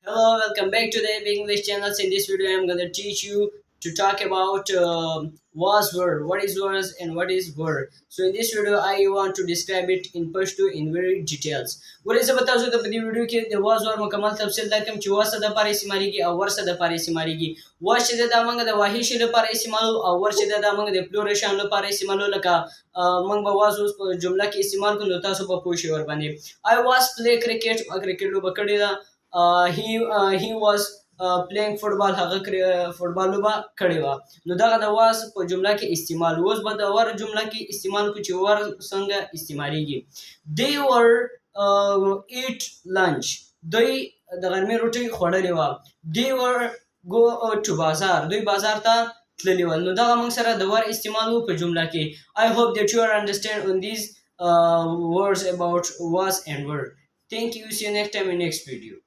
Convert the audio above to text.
Hello, welcome back to the Big English channels. In this video, I'm gonna teach you to talk about was word, what is was and what is were. So in this video, I want to describe it in Pashto in very details. What is about the video के the was or मुकम्मल तफसील दरकम कि was the पार इस्तेमाली की और वर्ष the पार इस्तेमाली की was शद the मंग the वाही शद पार इस्तेमाल और वर्ष द मंग द प्लूरेशन लो पार इस्तेमाल लका मंग was उस जुमला की इस्तेमाल को नोता सो पपोशी और बने I was play cricket cricket लो बकड़ी दा he was playing football هغه فوټبال لوبه کړې و نو دغه د واس په جمله کې استعمال اوس به د ور جمله کې استعمال کو چې ور څنګه استعماليږي they were eat lunch دوی د غرمې روټي خوړلې و they were go to بازار دوی بازار ته تللی ول نو دغه موږ سره د ور استعمال په جمله کې I hope that you are understand on these words about was and were. Thank you. See you next time in next video.